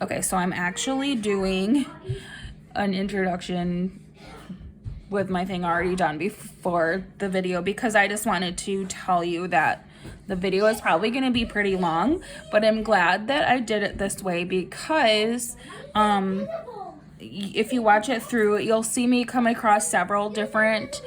Okay, so I'm actually doing an introduction with my thing already done before the video because I just wanted to tell you that the video is probably going to be pretty long, but I'm glad that I did it this way because if you watch it through, you'll see me come across several different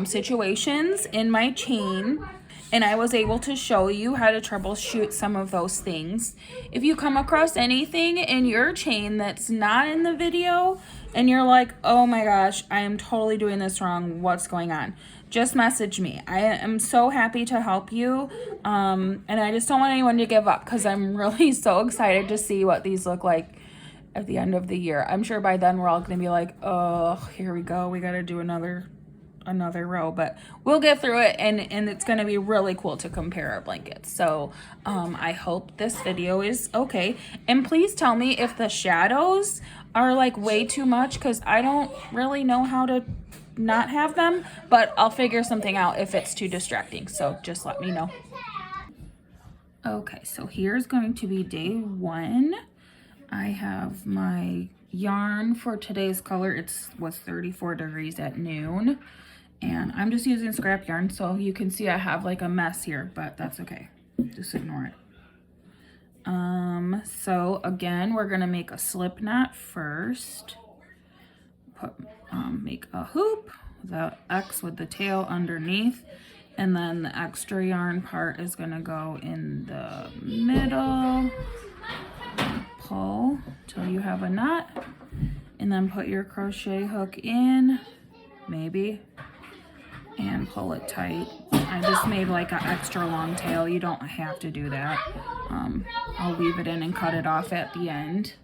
situations in my chain, and I was able to show you how to troubleshoot some of those things. If you come across anything in your chain that's not in the video and you're like, oh my gosh, I am totally doing this wrong, what's going on? Just message me. I am so happy to help you, and I just don't want anyone to give up because I'm really so excited to see what these look like at the end of the year. I'm sure by then we're all going to be like, oh, here we go. We got to do another row, but we'll get through it, and it's going to be really cool to compare our blankets. So I hope this video is okay, and please tell me if the shadows are like way too much because I don't really know how to not have them, but I'll figure something out if it's too distracting, so just let me know. Okay, so here's going to be day 1. I have my yarn for today's color. It was 34 degrees at noon, and I'm just using scrap yarn, so you can see I have like a mess here, but that's okay. Just ignore it. So again, we're gonna make a slip knot first. Make a hoop, the X with the tail underneath, and then the extra yarn part is gonna go in the middle. Pull till you have a knot, and then put your crochet hook in, maybe, and pull it tight. I just made like an extra long tail. You don't have to do that. I'll weave it in and cut it off at the end.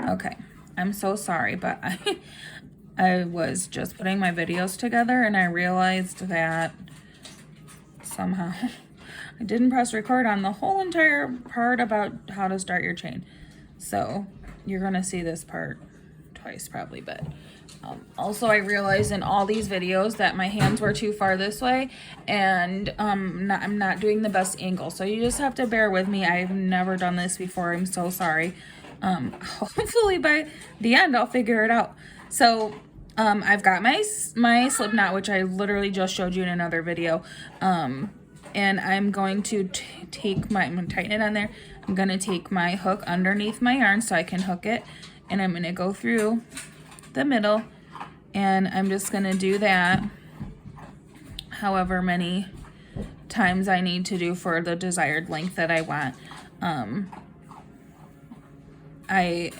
Okay, I'm so sorry, but I was just putting my videos together and I realized that somehow I didn't press record on the whole entire part about how to start your chain. So you're gonna see this part twice probably, but also I realized in all these videos that my hands were too far this way, and I'm not doing the best angle. So you just have to bear with me. I've never done this before. I'm so sorry. Hopefully by the end I'll figure it out. So I've got my slip knot, which I literally just showed you in another video. And I'm going to I'm going to tighten it on there. I'm going to take my hook underneath my yarn so I can hook it. And I'm going to go through the middle. And I'm just going to do that however many times I need to do for the desired length that I want. I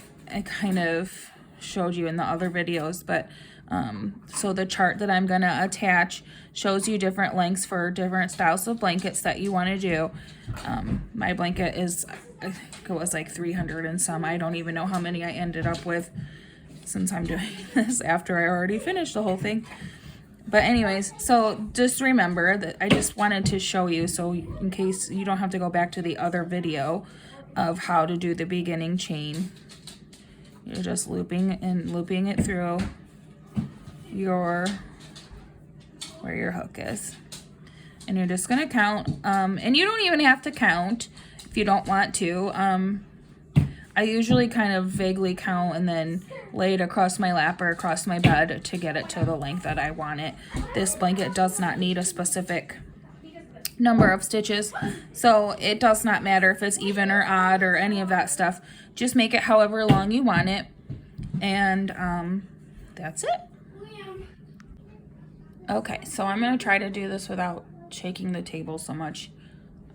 kind of showed you in the other videos, but so the chart that I'm gonna attach shows you different lengths for different styles of blankets that you want to do. My blanket is, I think it was like 300 and some. I don't even know how many I ended up with since I'm doing this after I already finished the whole thing. But anyways, so just remember that I just wanted to show you, so in case you don't have to go back to the other video of how to do the beginning chain. You're just looping it through where your hook is, and you're just gonna count, and you don't even have to count if you don't want to. I usually kind of vaguely count and then lay it across my lap or across my bed to get it to the length that I want it. This blanket does not need a specific number of stitches, so it does not matter if it's even or odd or any of that stuff. Just make it however long you want it, and that's it. Okay, so I'm gonna try to do this without shaking the table so much.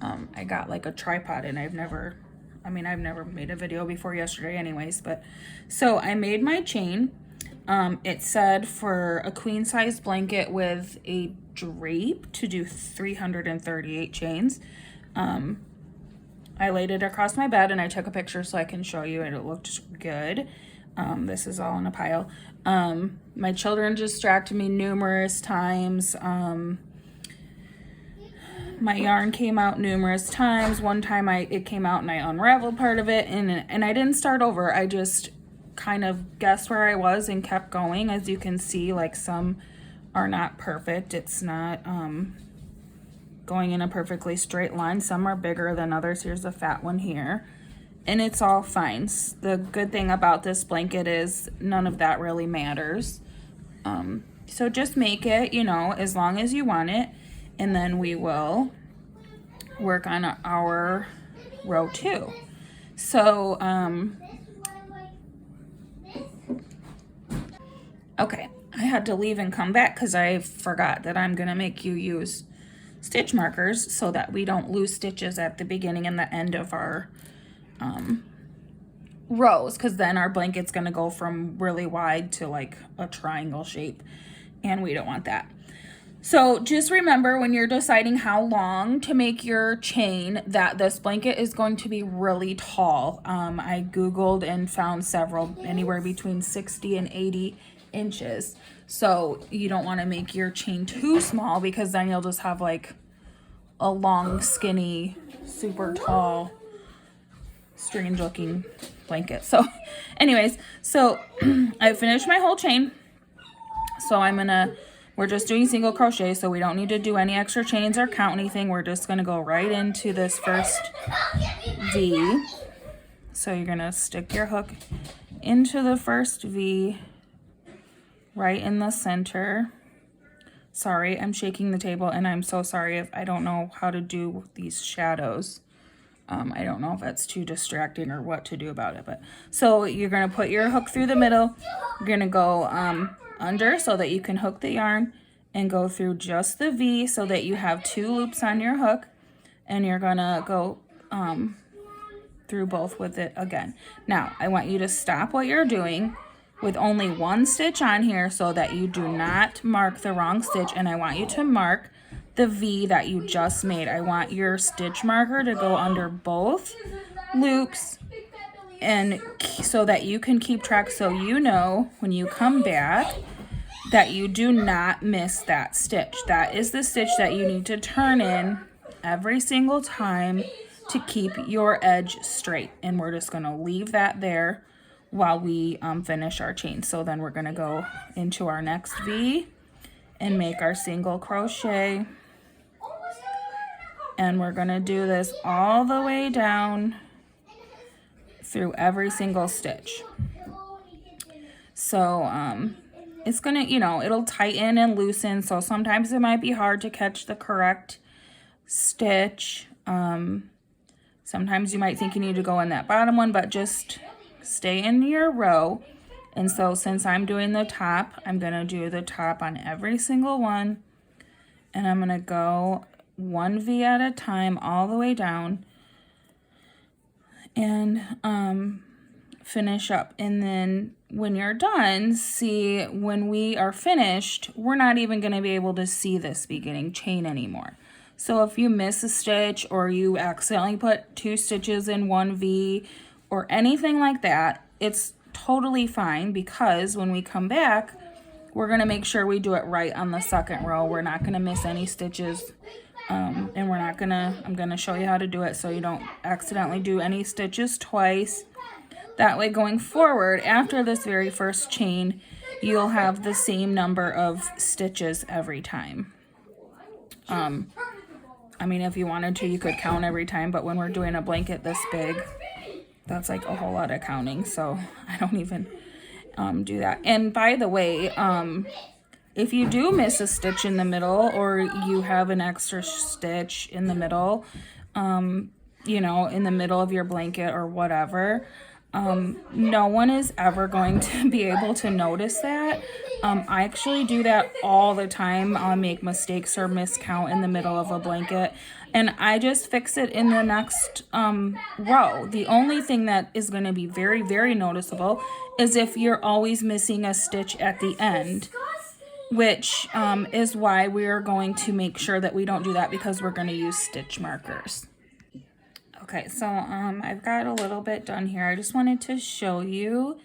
I got like a tripod, and I've never made a video before yesterday anyways, but so I made my chain. It said for a queen size blanket with a drape to do 338 chains. I laid it across my bed and I took a picture so I can show you, and it looked good. This is all in a pile. My children distracted me numerous times. My yarn came out numerous times. One time it came out and I unraveled part of it, and I didn't start over. I just kind of guessed where I was and kept going. As you can see, like, some are not perfect. It's not going in a perfectly straight line. Some are bigger than others. Here's a fat one here. and it's all fine. The good thing about this blanket is none of that really matters. So just make it, you know, as long as you want it, and then we will work on our row 2. So, okay, I had to leave and come back because I forgot that I'm gonna make you use stitch markers so that we don't lose stitches at the beginning and the end of our rows, because then our blanket's gonna go from really wide to like a triangle shape, and we don't want that. So just remember when you're deciding how long to make your chain that this blanket is going to be really tall. I Googled and found several anywhere between 60 and 80 inches. So you don't want to make your chain too small, because then you'll just have like a long, skinny, super tall, strange looking blanket. So anyways, so I finished my whole chain. So we're just doing single crochet, so we don't need to do any extra chains or count anything. We're just gonna go right into this first V. So you're gonna stick your hook into the first V right in the center. Sorry, I'm shaking the table, and I'm so sorry if I don't know how to do these shadows. I don't know if that's too distracting or what to do about it, but so you're gonna put your hook through the middle. You're gonna go under so that you can hook the yarn, and go through just the V so that you have 2 loops on your hook, and you're gonna go through both with it again. Now I want you to stop what you're doing with only 1 stitch on here so that you do not mark the wrong stitch, and I want you to mark the V that you just made. I want your stitch marker to go under both loops, and so that you can keep track, so you know when you come back that you do not miss that stitch. That is the stitch that you need to turn in every single time to keep your edge straight, and we're just going to leave that there while we finish our chain. So then we're going to go into our next V and make our single crochet, and we're going to do this all the way down through every single stitch. So it's gonna, you know, it'll tighten and loosen, so sometimes it might be hard to catch the correct stitch. Sometimes you might think you need to go in that bottom one, but just stay in your row. And so since I'm doing the top, I'm gonna do the top on every single one, and I'm gonna go 1 V at a time all the way down, and finish up. And then when you're done, see, when we are finished, we're not even going to be able to see this beginning chain anymore. So if you miss a stitch, or you accidentally put 2 stitches in 1 V or anything like that, it's totally fine, because when we come back, we're going to make sure we do it right on the second row. We're not going to miss any stitches, and I'm going to show you how to do it so you don't accidentally do any stitches twice. That way, going forward, after this very first chain, you'll have the same number of stitches every time. I mean, if you wanted to, you could count every time, but when we're doing a blanket this big, that's like a whole lot of counting, so I don't even do that. And by the way, if you do miss a stitch in the middle, or you have an extra stitch in the middle, you know, in the middle of your blanket or whatever, no one is ever going to be able to notice that. I actually do that all the time. I'll make mistakes or miscount in the middle of a blanket, and I just fix it in the next row. The only thing that is going to be very, very noticeable is if you're always missing a stitch at the end, which is why we're going to make sure that we don't do that, because we're going to use stitch markers. Okay, so I've got a little bit done here. I just wanted to show you.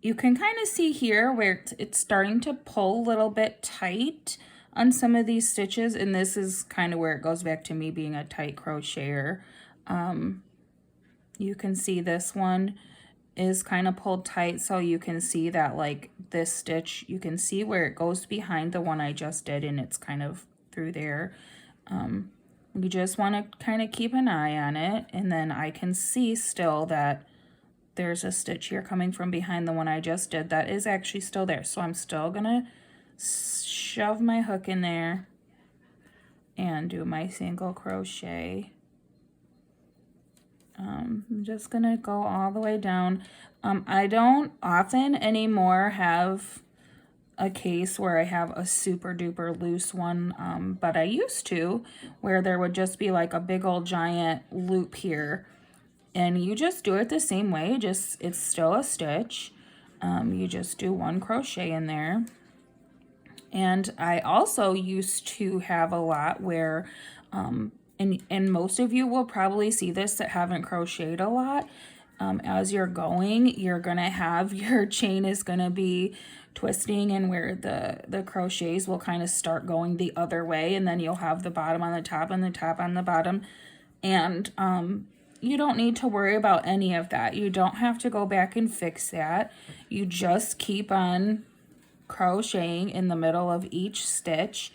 You can kind of see here where it's starting to pull a little bit tight on some of these stitches, and this is kind of where it goes back to me being a tight crocheter. You can see this one is kind of pulled tight, so you can see that, like, this stitch, you can see where it goes behind the one I just did, and it's kind of through there. You just want to kind of keep an eye on it, and then I can see still that there's a stitch here coming from behind the one I just did that is actually still there. So I'm still gonna shove my hook in there and do my single crochet. I'm just gonna go all the way down. I don't often anymore have a case where I have a super duper loose one, but I used to, where there would just be like a big old giant loop here, and you just do it the same way, just it's still a stitch. You just do 1 crochet in there. And I also used to have a lot where, and most of you will probably see this that haven't crocheted a lot. As you're going, you're gonna have your chain is gonna be twisting, and where the crochets will kind of start going the other way, and then you'll have the bottom on the top and the top on the bottom. And you don't need to worry about any of that. You don't have to go back and fix that. You just keep on crocheting in the middle of each stitch,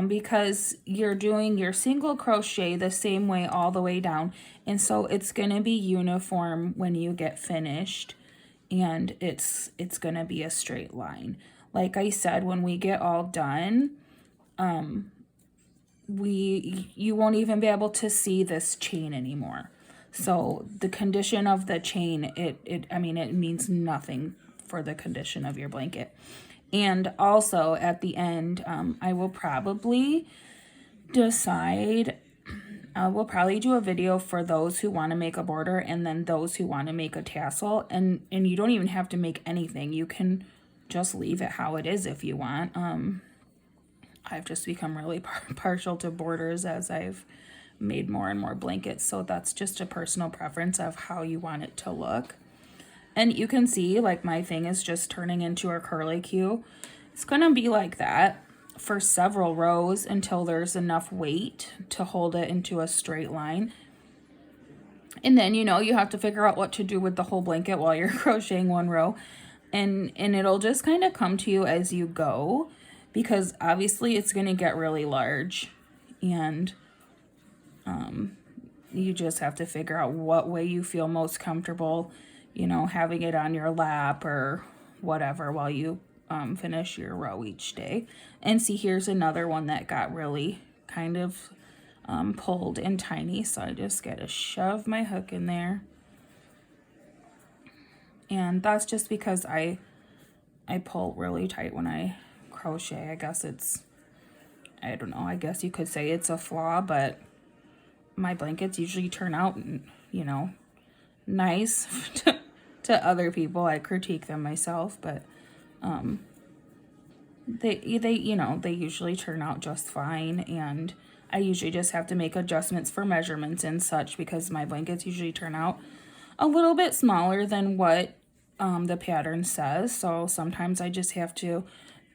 because you're doing your single crochet the same way all the way down, and so it's going to be uniform when you get finished, and it's going to be a straight line. Like I said, when we get all done, you won't even be able to see this chain anymore. So the condition of the chain, I mean, it means nothing for the condition of your blanket. And also at the end, I will probably decide, we'll probably do a video for those who want to make a border, and then those who want to make a tassel. And you don't even have to make anything. You can just leave it how it is if you want. I've just become really partial to borders as I've made more and more blankets. So that's just a personal preference of how you want it to look. And you can see, like, my thing is just turning into a curlicue. It's gonna be like that for several rows until there's enough weight to hold it into a straight line. And then, you know, you have to figure out what to do with the whole blanket while you're crocheting 1 row. And it'll just kind of come to you as you go, because obviously it's gonna get really large. And you just have to figure out what way you feel most comfortable, you know, having it on your lap or whatever while you finish your row each day. And see, here's another one that got really kind of pulled and tiny, so I just gotta shove my hook in there. And that's just because I pull really tight when I crochet. I guess it's, I don't know, I guess you could say it's a flaw, but my blankets usually turn out, you know, nice to other people. I critique them myself, but they you know, they usually turn out just fine. And I usually just have to make adjustments for measurements and such, because my blankets usually turn out a little bit smaller than what the pattern says. So sometimes I just have to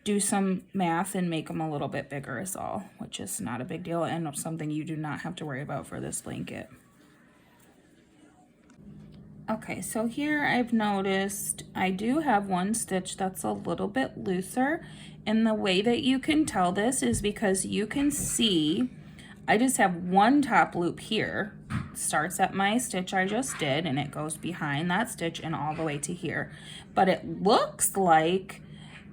do some math and make them a little bit bigger is all, which is not a big deal and something you do not have to worry about for this blanket. Okay, so here I've noticed I do have 1 stitch that's a little bit looser, and the way that you can tell this is because you can see I just have 1 top loop here. It starts at my stitch I just did, and it goes behind that stitch and all the way to here. But it looks like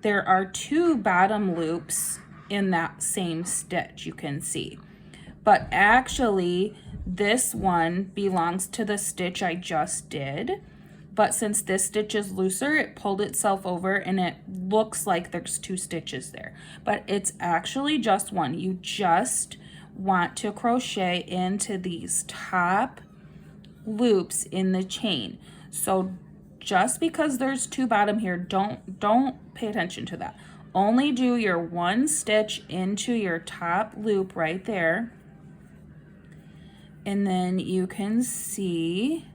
there are 2 bottom loops in that same stitch, you can see. But actually, this one belongs to the stitch I just did. But since this stitch is looser, it pulled itself over, and it looks like there's 2 stitches there. But it's actually just 1. You just want to crochet into these top loops in the chain. So just because there's 2 bottom here, don't pay attention to that. Only do your 1 stitch into your top loop right there. And then you can see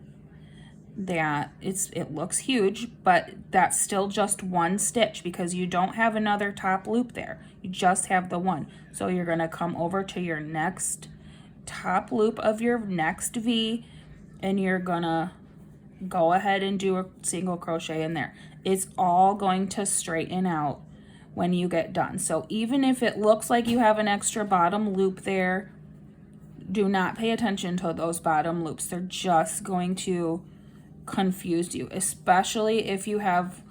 that it looks huge, but that's still just 1 stitch because you don't have another top loop there. You just have the 1. So you're gonna come over to your next top loop of your next V, and you're gonna go ahead and do a single crochet in there. It's all going to straighten out when you get done. So even if it looks like you have an extra bottom loop there, do not pay attention to those bottom loops. They're just going to confuse you, especially if you have,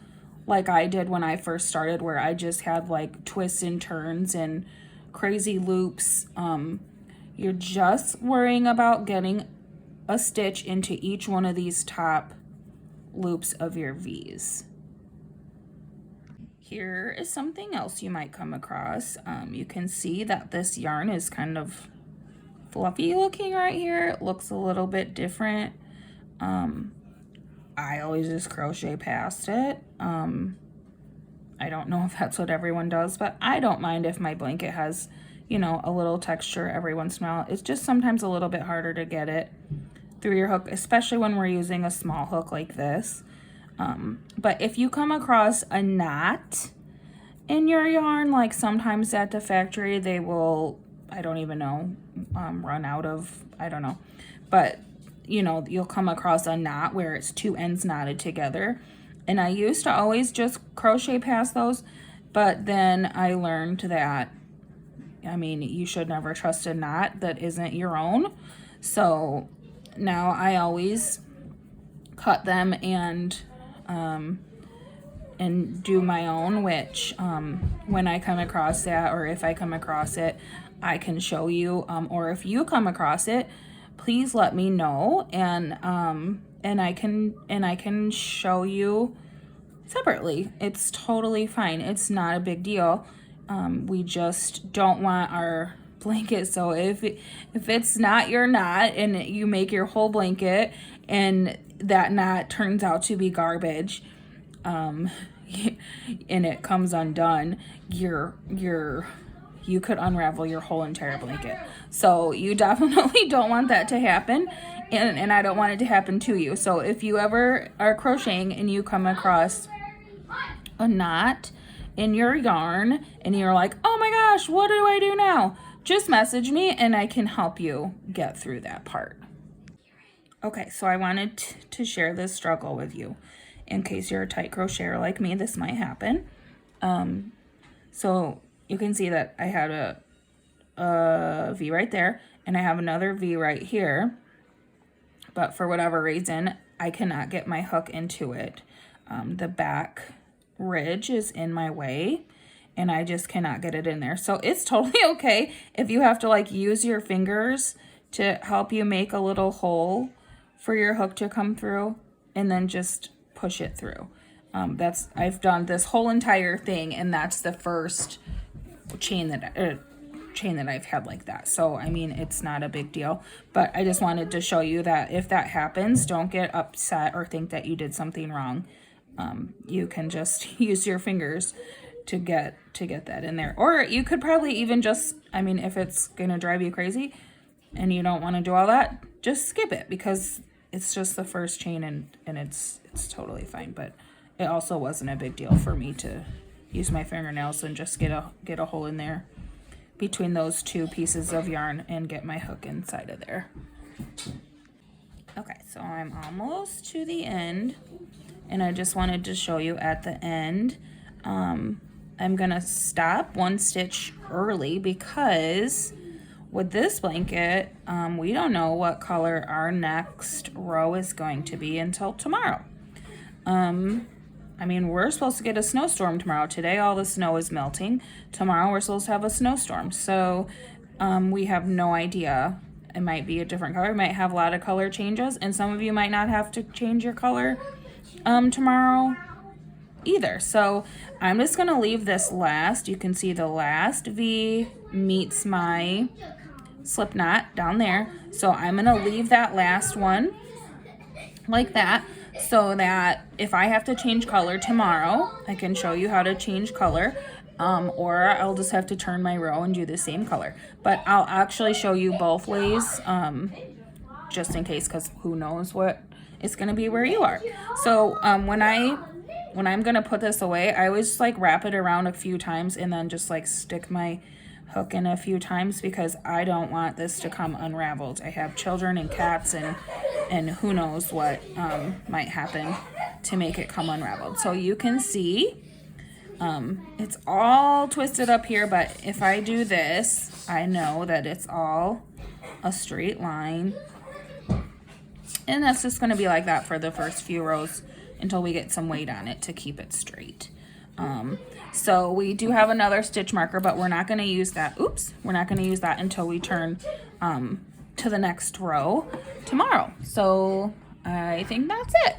like I did when I first started, where I just had like twists and turns and crazy loops. You're just worrying about getting a stitch into each one of these top loops of your V's. Here is something else you might come across. You can see that this yarn is kind of fluffy looking right here. It looks a little bit different. I always just crochet past it. I don't know if that's what everyone does, but I don't mind if my blanket has, you know, a little texture every once in a while. It's just sometimes a little bit harder to get it through your hook, especially when we're using a small hook like this. But if you come across a knot in your yarn, like sometimes at the factory they will, I don't even know, run out of, I don't know, but you know, you'll come across a knot where it's two ends knotted together. And I used to always just crochet past those, but then I learned that, I mean, you should never trust a knot that isn't your own. So now I always cut them and do my own, which when I come across that, or if I come across it, I can show you, or if you come across it, please let me know, and I can show you separately. It's totally fine. It's not a big deal. We just don't want our blanket, so if it's not your knot and you make your whole blanket and that knot turns out to be garbage, and it comes undone, you could unravel your whole entire blanket. So you definitely don't want that to happen, and I don't want it to happen to you. So if you ever are crocheting and you come across a knot in your yarn and you're like, oh my gosh, what do I do now? Just message me and I can help you get through that part. Okay, so I wanted to share this struggle with you. In case you're a tight crocheter like me, this might happen. So you can see that I had a V right there, and I have another V right here. But for whatever reason, I cannot get my hook into it. The back ridge is in my way, and I just cannot get it in there. So it's totally okay if you have to like use your fingers to help you make a little hole for your hook to come through, and then just push it through. I've done this whole entire thing, and that's the first chain that I've had like that. So I mean, it's not a big deal, but I just wanted to show you that if that happens, don't get upset or think that you did something wrong. You can just use your fingers to get that in there, or you could probably even just, I mean, if it's gonna drive you crazy and you don't want to do all that, just skip it, because it's just the first chain, and it's totally fine. But it also wasn't a big deal for me to use my fingernails and just get a hole in there between those two pieces of yarn and get my hook inside of there. Okay, so I'm almost to the end, and I just wanted to show you at the end. I'm gonna stop one stitch early because with this blanket, we don't know what color our next row is going to be until tomorrow. I mean, we're supposed to get a snowstorm tomorrow. Today, all the snow is melting. Tomorrow, we're supposed to have a snowstorm. So we have no idea. It might be a different color. It might have a lot of color changes, and some of you might not have to change your color tomorrow either. So I'm just gonna leave this last. You can see the last V meets my slip knot down there. So I'm gonna leave that last one like that, so that if I have to change color tomorrow, I can show you how to change color, or I'll just have to turn my row and do the same color. But I'll actually show you both ways, just in case, because who knows what it's gonna be where you are. So when I'm gonna put this away, I always like wrap it around a few times and then just like stick my hook in a few times, because I don't want this to come unraveled. I have children and cats, and who knows what might happen to make it come unraveled. So you can see it's all twisted up here, but if I do this, I know that it's all a straight line. And that's just going to be like that for the first few rows until we get some weight on it to keep it straight. So we do have another stitch marker, but we're not going to use that. Oops, we're not going to use that until we turn to the next row tomorrow. So I think that's it.